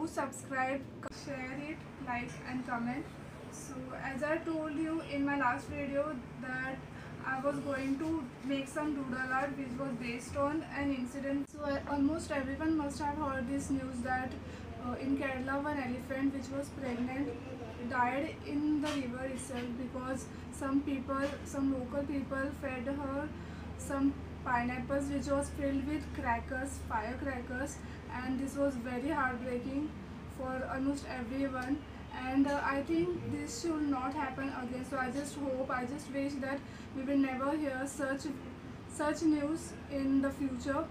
do subscribe, share it, like and comment. So as I told you in my last video that I was going to make some doodle art which was based on an incident. So almost everyone must have heard this news that in Kerala one elephant which was pregnant died in the river itself because some local people fed her some pineapples which was filled with crackers, firecrackers, and this was very heartbreaking for almost everyone. And I think this should not happen again. So I just wish that we will never hear such news in the future.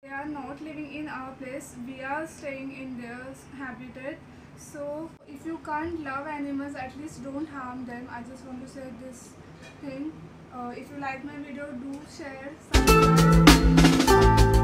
They are not living in our place, we are staying in their habitat. So if you can't love animals, at least don't harm them. I just want to say this thing. If you like my video, do share, subscribe.